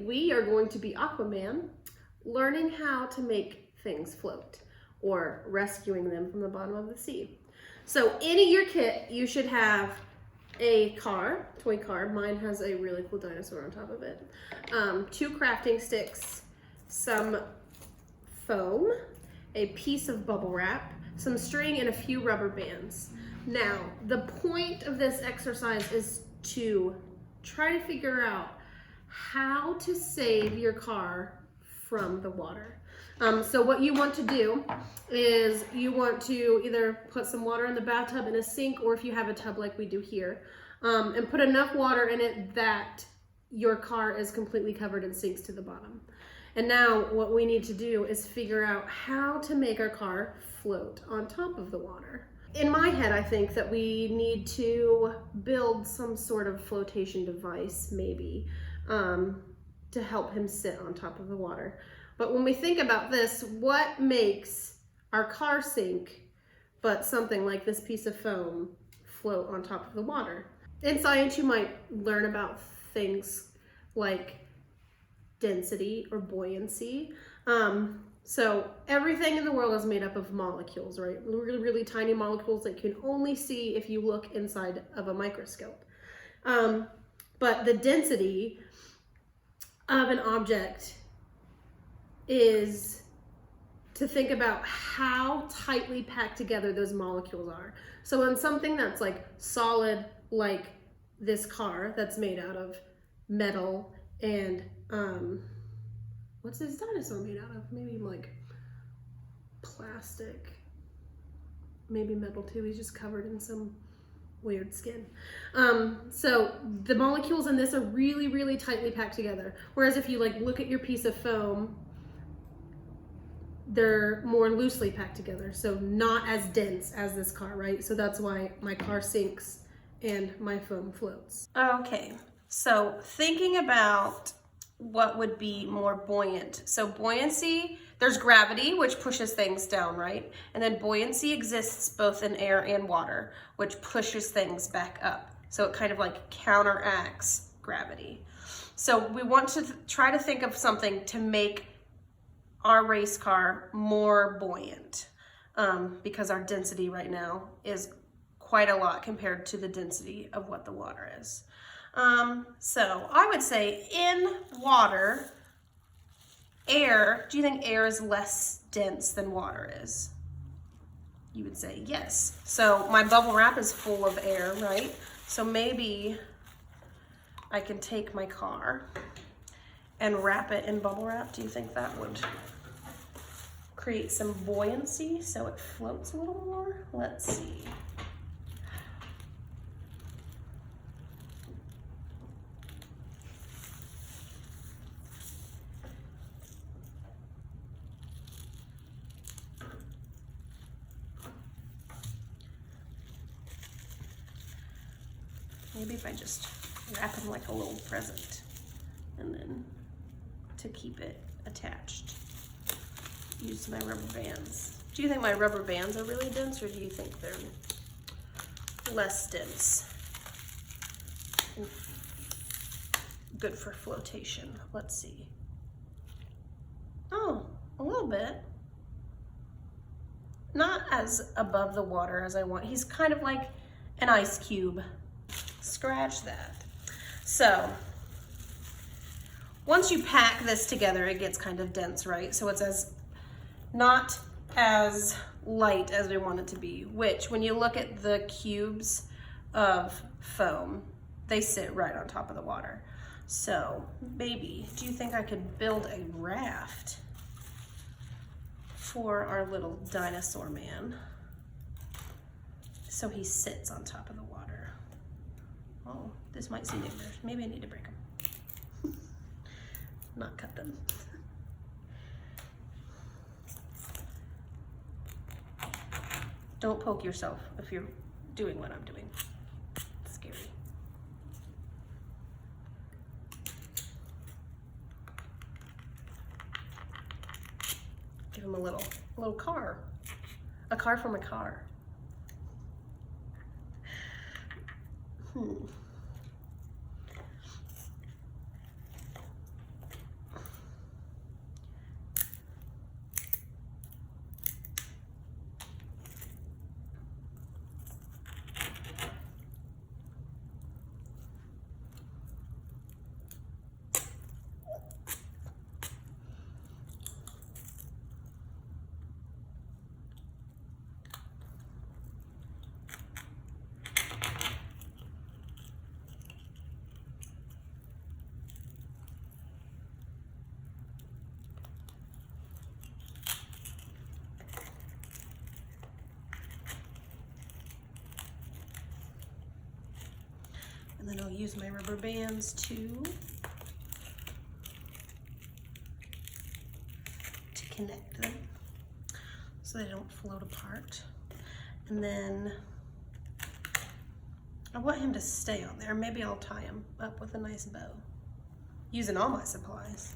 we are going to be Aquaman, learning how to make things float or rescuing them from the bottom of the sea. So in your kit, you should have a car, toy car. Mine has a really cool dinosaur on top of it. 2 crafting sticks, some foam, a piece of bubble wrap, some string, and a few rubber bands. Now, the point of this exercise is to try to figure out how to save your car from the water. So what you want to do is you want to either put some water in the bathtub in a sink, or if you have a tub like we do here, and put enough water in it that your car is completely covered and sinks to the bottom. And now what we need to do is figure out how to make our car float on top of the water. In my head, I think that we need to build some sort of flotation device, maybe, to help him sit on top of the water. But when we think about this, what makes our car sink, but something like this piece of foam float on top of the water? In science, you might learn about things like density or buoyancy. So everything in the world is made up of molecules, right? Really, really tiny molecules that you can only see if you look inside of a microscope. But the density of an object is to think about how tightly packed together those molecules are. So in something that's like solid, like this car that's made out of metal and what's this dinosaur made out of? Maybe like plastic, maybe metal too. He's just covered in some weird skin. So the molecules in this are really, really tightly packed together. Whereas if you like look at your piece of foam, they're more loosely packed together. So not as dense as this car, right? So that's why my car sinks and my foam floats. Okay, so thinking about what would be more buoyant. So buoyancy, there's gravity, which pushes things down, right? And then buoyancy exists both in air and water, which pushes things back up. So it kind of like counteracts gravity. So we want to try to think of something to make our race car more buoyant, because our density right now is quite a lot compared to the density of what the water is. So I would say in water, air, do you think air is less dense than water is? You would say yes. So my bubble wrap is full of air, right? So maybe I can take my car and wrap it in bubble wrap. Do you think that would create some buoyancy so it floats a little more? Let's see. Maybe if I just wrap him like a little present, and then to keep it attached, use my rubber bands. Do you think my rubber bands are really dense, or do you think they're less dense and good for flotation? Let's see. Oh, a little bit. Not as above the water as I want. He's kind of like an ice cube. Scratch that. So once you pack this together, it gets kind of dense, right? So it's not as light as we want it to be, which when you look at the cubes of foam, they sit right on top of the water. So maybe, do you think I could build a raft for our little dinosaur man so he sits on top of the water? Oh, this might seem ignorant. Maybe I need to break them. Not cut them. Don't poke yourself if you're doing what I'm doing. It's scary. Give him a little car. A car from a car. And then I'll use my rubber bands to connect them so they don't float apart. And then I want him to stay on there. Maybe I'll tie him up with a nice bow, using all my supplies.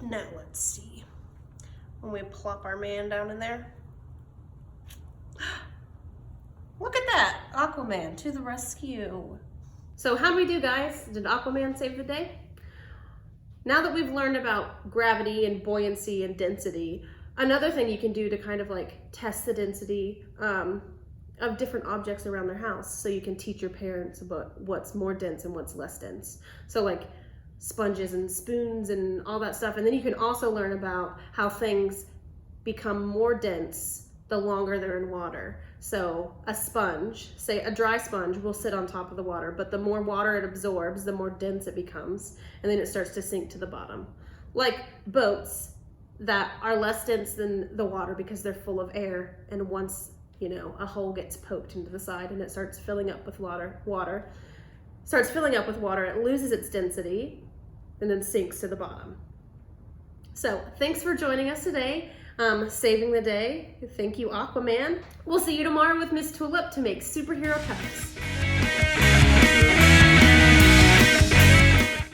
Now let's see, when we plop our man down in there, look at that, Aquaman to the rescue. So how did we do, guys? Did Aquaman save the day? Now that we've learned about gravity and buoyancy and density, another thing you can do to kind of like test the density of different objects around their house, so you can teach your parents about what's more dense and what's less dense. So like sponges and spoons and all that stuff. And then you can also learn about how things become more dense the longer they're in water. So a sponge, say a dry sponge, will sit on top of the water, but the more water it absorbs, the more dense it becomes, and then it starts to sink to the bottom. Like boats that are less dense than the water because they're full of air, and once, you know, a hole gets poked into the side and it starts filling up with water, it loses its density and then sinks to the bottom. So thanks for joining us today, saving the day. Thank you, Aquaman. We'll see you tomorrow with Miss Tulip to make superhero cups.